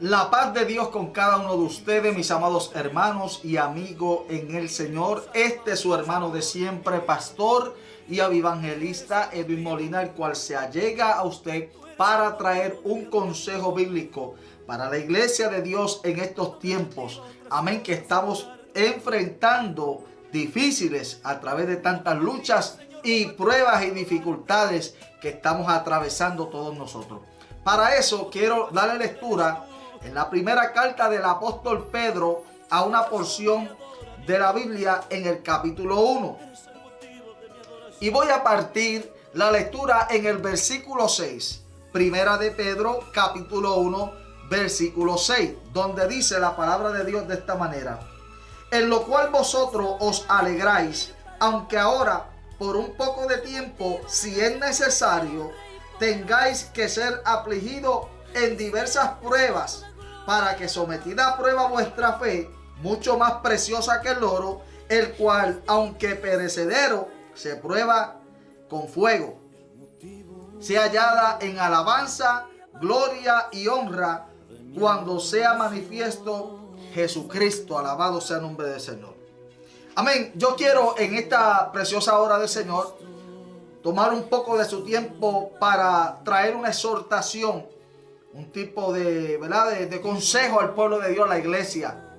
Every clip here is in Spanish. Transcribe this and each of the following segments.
La paz de Dios con cada uno de ustedes, mis amados hermanos y amigos en el Señor. Este es su hermano de siempre, pastor y evangelista Edwin Molina, el cual se allega a usted para traer un consejo bíblico para la iglesia de Dios en estos tiempos. Amén, que estamos enfrentando difíciles a través de tantas luchas y pruebas y dificultades que estamos atravesando todos nosotros. Para eso quiero darle lectura en la primera carta del apóstol Pedro a una porción de la Biblia en el capítulo 1. Y voy a partir la lectura en el versículo 6. Primera de Pedro, capítulo 1, versículo 6, donde dice la palabra de Dios de esta manera: en lo cual vosotros os alegráis, aunque ahora, por un poco de tiempo, si es necesario, tengáis que ser afligidos en diversas pruebas, para que sometida a prueba vuestra fe, mucho más preciosa que el oro, el cual, aunque perecedero, se prueba con fuego, sea hallada en alabanza, gloria y honra cuando sea manifiesto Jesucristo. Alabado sea el nombre del Señor. Amén. Yo quiero en esta preciosa hora del Señor tomar un poco de su tiempo para traer una exhortación, un tipo de, ¿verdad?, de consejo al pueblo de Dios, la iglesia.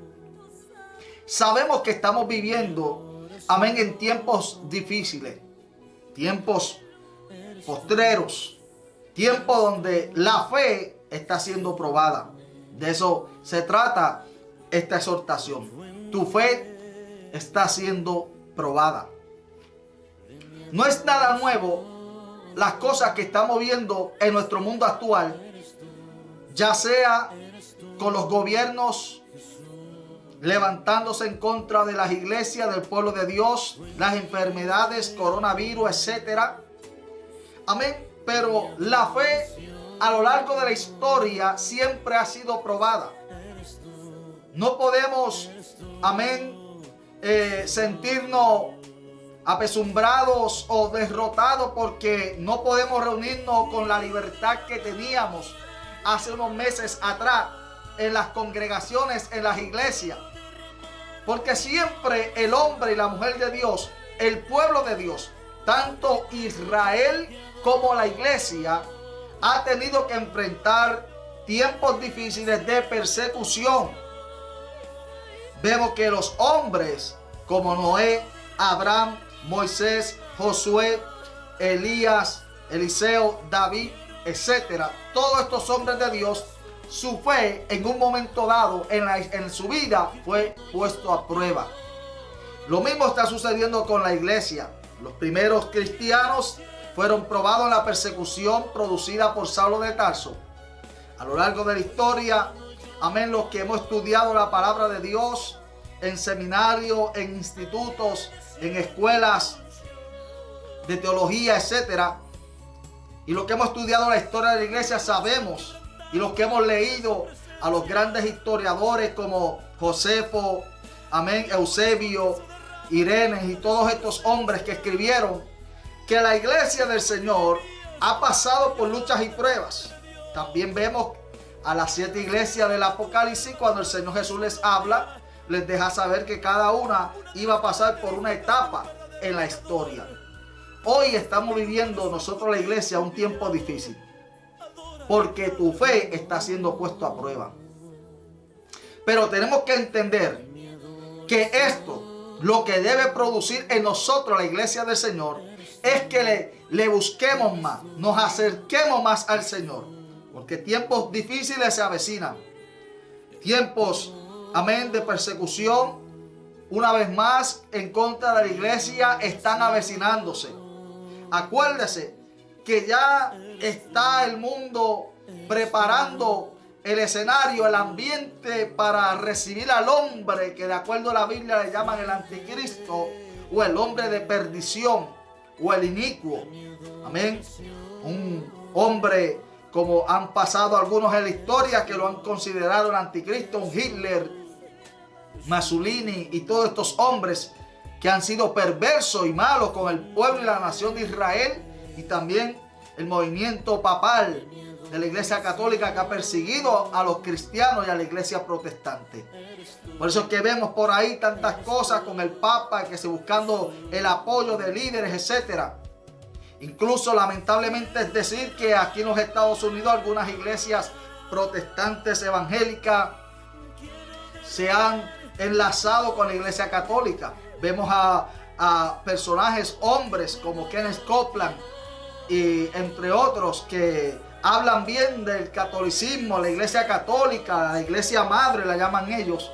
Sabemos que estamos viviendo, amén, en tiempos difíciles, tiempos postreros, tiempos donde la fe está siendo probada. De eso se trata esta exhortación. Tu fe está siendo probada. No es nada nuevo las cosas que estamos viendo en nuestro mundo actual, ya sea con los gobiernos levantándose en contra de las iglesias, del pueblo de Dios, las enfermedades, coronavirus, etcétera. Amén. Pero la fe a lo largo de la historia siempre ha sido probada. No podemos, amén, sentirnos apesumbrados o derrotados porque no podemos reunirnos con la libertad que teníamos hace unos meses atrás en las congregaciones, en las iglesias. Porque siempre el hombre y la mujer de Dios, el pueblo de Dios, tanto Israel como la iglesia, ha tenido que enfrentar tiempos difíciles de persecución. Vemos que los hombres como Noé, Abraham, Moisés, Josué, Elías, Eliseo, David, etcétera, todos estos hombres de Dios, su fe en un momento dado en su vida fue puesto a prueba. Lo mismo está sucediendo con la iglesia. Los primeros cristianos fueron probados en la persecución producida por Saulo de Tarso. A lo largo de la historia, amén, los que hemos estudiado la palabra de Dios en seminarios, en institutos, en escuelas de teología, etcétera, y los que hemos estudiado la historia de la iglesia sabemos, y los que hemos leído a los grandes historiadores como Josefo, amén, Eusebio, Irenes y todos estos hombres que escribieron, que la iglesia del Señor ha pasado por luchas y pruebas. También vemos a las 7 iglesias del Apocalipsis, cuando el Señor Jesús les habla, les deja saber que cada una iba a pasar por una etapa en la historia. Hoy estamos viviendo nosotros, la iglesia, un tiempo difícil, porque tu fe está siendo puesto a prueba. Pero tenemos que entender que esto, lo que debe producir en nosotros, la iglesia del Señor, es que le busquemos más, nos acerquemos más al Señor, porque tiempos difíciles se avecinan. Tiempos, amén, de persecución, una vez más, en contra de la iglesia, están avecinándose. Acuérdese que ya está el mundo preparando el escenario, el ambiente para recibir al hombre que de acuerdo a la Biblia le llaman el anticristo, o el hombre de perdición, o el inicuo. Amén. Un hombre como han pasado algunos en la historia que lo han considerado el anticristo, un Hitler, Mussolini y todos estos hombres que han sido perversos y malos con el pueblo y la nación de Israel, y también el movimiento papal de la Iglesia Católica que ha perseguido a los cristianos y a la Iglesia protestante. Por eso es que vemos por ahí tantas cosas con el Papa, que se buscando el apoyo de líderes, etcétera. Incluso lamentablemente es decir que aquí en los Estados Unidos algunas iglesias protestantes evangélicas se han enlazado con la Iglesia Católica. Vemos a personajes, hombres como Kenneth Copeland y entre otros, que hablan bien del catolicismo, la Iglesia Católica, la Iglesia Madre la llaman ellos.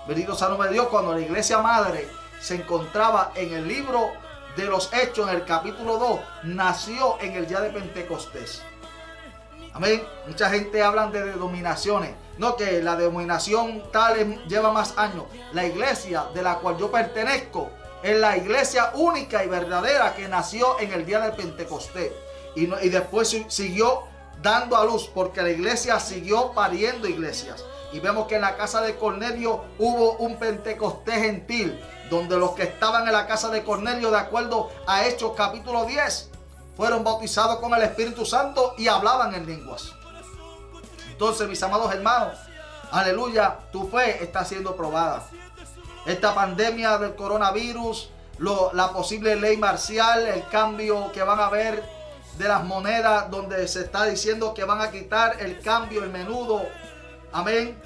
Bendito sea el nombre de Dios. Cuando la Iglesia Madre se encontraba en el libro de los Hechos, en el capítulo 2, nació en el día de Pentecostés. Amén. Mucha gente habla de denominaciones. No, que la denominación tal lleva más años. La iglesia de la cual yo pertenezco es la iglesia única y verdadera que nació en el día del Pentecostés. Y después siguió dando a luz, porque la iglesia siguió pariendo iglesias. Y vemos que en la casa de Cornelio hubo un Pentecostés gentil, donde los que estaban en la casa de Cornelio, de acuerdo a Hechos capítulo 10, fueron bautizados con el Espíritu Santo y hablaban en lenguas. Entonces, mis amados hermanos, aleluya, tu fe está siendo probada. Esta pandemia del coronavirus, la posible ley marcial, el cambio que van a haber de las monedas, donde se está diciendo que van a quitar el cambio, el menudo, amén,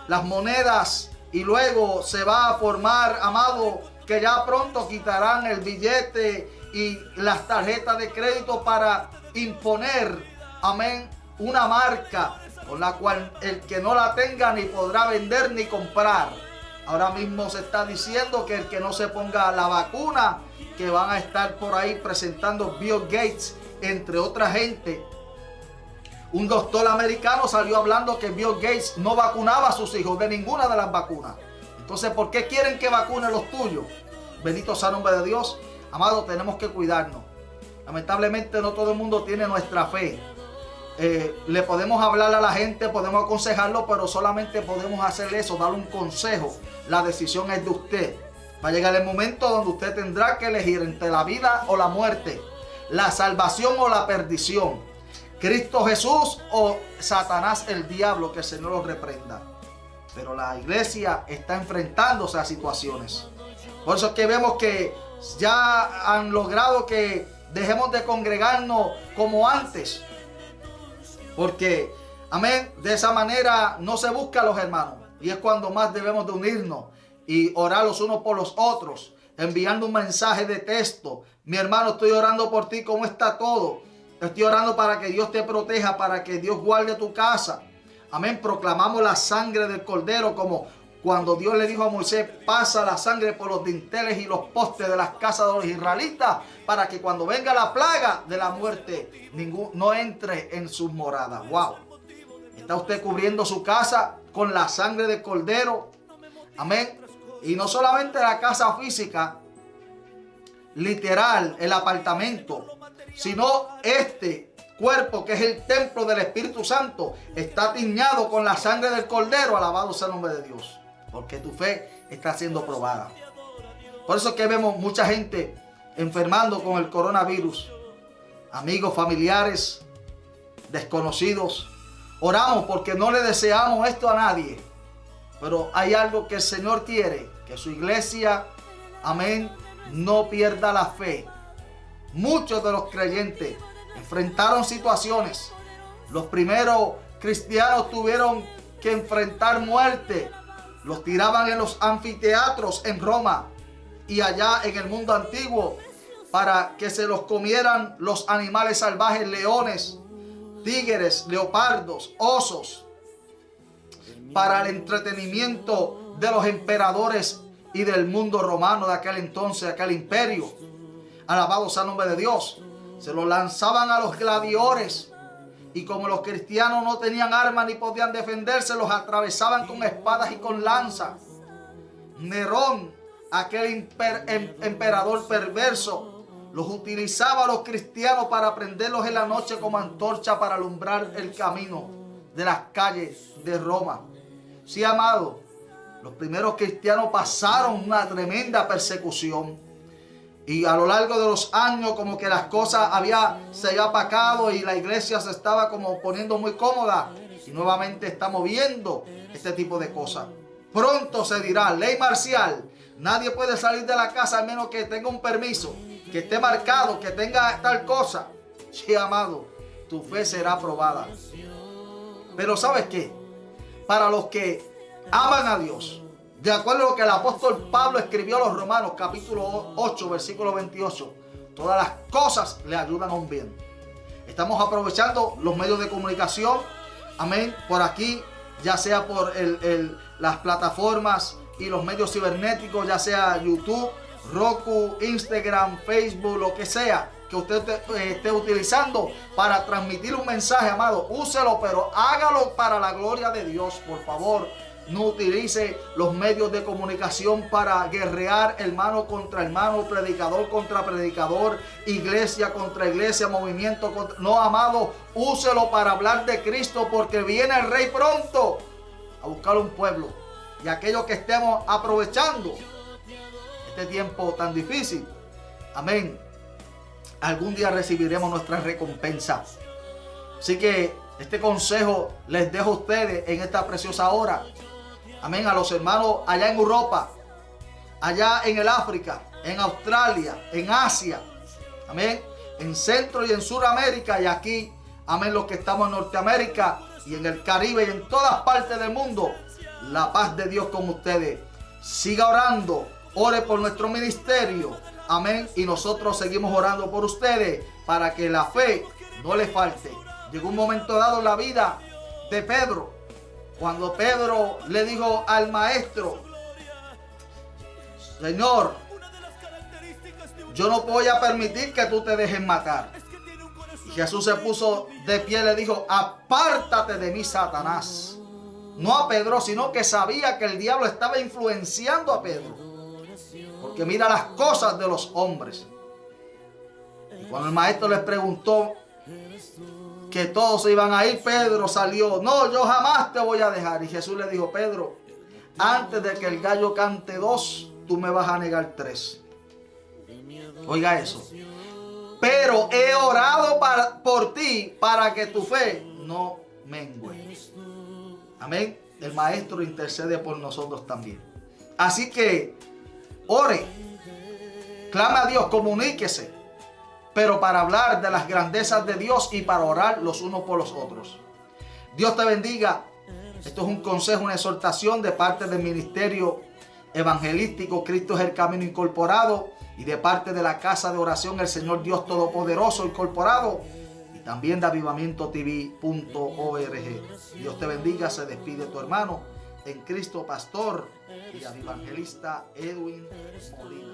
las monedas, y luego se va a formar, amado, que ya pronto quitarán el billete y las tarjetas de crédito para imponer, amén, una marca con la cual el que no la tenga ni podrá vender ni comprar. Ahora mismo se está diciendo que el que no se ponga la vacuna, que van a estar por ahí presentando Bill Gates, entre otra gente. Un doctor americano salió hablando que Bill Gates no vacunaba a sus hijos de ninguna de las vacunas. Entonces, ¿por qué quieren que vacunen los tuyos? Bendito sea el nombre de Dios. Amado, tenemos que cuidarnos. Lamentablemente no todo el mundo tiene nuestra fe. Le podemos hablar a la gente, podemos aconsejarlo, pero solamente podemos hacer eso, darle un consejo. La decisión es de usted. Va a llegar el momento donde usted tendrá que elegir entre la vida o la muerte, la salvación o la perdición, Cristo Jesús o Satanás el diablo, que el Señor los reprenda. Pero la iglesia está enfrentándose a situaciones. Por eso es que vemos que ya han logrado que dejemos de congregarnos como antes. Porque, amén, de esa manera no se busca a los hermanos. Y es cuando más debemos de unirnos y orar los unos por los otros, enviando un mensaje de texto. Mi hermano, estoy orando por ti, ¿cómo está todo? Estoy orando para que Dios te proteja, para que Dios guarde tu casa. Amén, proclamamos la sangre del Cordero, como cuando Dios le dijo a Moisés, pasa la sangre por los dinteles y los postes de las casas de los israelitas, para que cuando venga la plaga de la muerte, no entre en sus moradas. Wow. ¿Está usted cubriendo su casa con la sangre del Cordero? Amén. Y no solamente la casa física, literal, el apartamento, sino este cuerpo que es el templo del Espíritu Santo está tiñado con la sangre del Cordero. Alabado sea el nombre de Dios, porque tu fe está siendo probada. Por eso es que vemos mucha gente enfermando con el coronavirus, amigos, familiares, desconocidos. Oramos porque no le deseamos esto a nadie, pero hay algo que el Señor quiere, que su iglesia, amén, no pierda la fe. Muchos de los creyentes enfrentaron situaciones. Los primeros cristianos tuvieron que enfrentar muerte. Los tiraban en los anfiteatros en Roma y allá en el mundo antiguo para que se los comieran los animales salvajes, leones, tigres, leopardos, osos, para el entretenimiento de los emperadores y del mundo romano de aquel entonces, aquel imperio. Alabado sea el nombre de Dios. Se los lanzaban a los gladiadores, y como los cristianos no tenían armas ni podían defenderse, los atravesaban con espadas y con lanzas. Nerón, aquel emperador perverso, los utilizaba a los cristianos para prenderlos en la noche como antorcha para alumbrar el camino de las calles de Roma. Sí, amado, los primeros cristianos pasaron una tremenda persecución. Y a lo largo de los años como que las cosas se había apacado y la iglesia se estaba como poniendo muy cómoda. Y nuevamente estamos viendo este tipo de cosas. Pronto se dirá, ley marcial. Nadie puede salir de la casa a menos que tenga un permiso, que esté marcado, que tenga tal cosa. Sí, amado, tu fe será aprobada. Pero ¿sabes qué? Para los que aman a Dios, de acuerdo a lo que el apóstol Pablo escribió a los Romanos, capítulo 8, versículo 28, todas las cosas le ayudan a un bien. Estamos aprovechando los medios de comunicación, amén, por aquí, ya sea por las plataformas y los medios cibernéticos, ya sea YouTube, Roku, Instagram, Facebook, lo que sea que usted esté utilizando para transmitir un mensaje, amado. Úselo, pero hágalo para la gloria de Dios, por favor. No utilice los medios de comunicación para guerrear hermano contra hermano, predicador contra predicador, iglesia contra iglesia, movimiento contra... No, amado, úselo para hablar de Cristo, porque viene el Rey pronto a buscar un pueblo. Y aquellos que estemos aprovechando este tiempo tan difícil, amén, algún día recibiremos nuestra recompensa. Así que este consejo les dejo a ustedes en esta preciosa hora. Amén. A los hermanos allá en Europa, allá en el África, en Australia, en Asia. Amén. En Centro y en Suramérica y aquí. Amén. Los que estamos en Norteamérica y en el Caribe y en todas partes del mundo. La paz de Dios con ustedes. Siga orando. Ore por nuestro ministerio. Amén. Y nosotros seguimos orando por ustedes para que la fe no le falte. Llegó un momento dado en la vida de Pedro, cuando Pedro le dijo al maestro: Señor, yo no voy a permitir que tú te dejes matar. Y Jesús se puso de pie y le dijo: apártate de mí, Satanás. No a Pedro, sino que sabía que el diablo estaba influenciando a Pedro, porque mira las cosas de los hombres. Y cuando el maestro les preguntó que todos se iban a ir, Pedro salió: no, yo jamás te voy a dejar. Y Jesús le dijo: Pedro, antes de que el gallo cante 2, tú me vas a negar 3. Oiga eso. Pero he orado por ti para que tu fe no mengue. Amén. El maestro intercede por nosotros también. Así que ore, clame a Dios, comuníquese, pero para hablar de las grandezas de Dios y para orar los unos por los otros. Dios te bendiga. Esto es un consejo, una exhortación de parte del Ministerio Evangelístico Cristo es el Camino Incorporado y de parte de la Casa de Oración El Señor Dios Todopoderoso Incorporado y también de avivamientotv.org. Dios te bendiga. Se despide tu hermano en Cristo, pastor y evangelista Edwin Molina.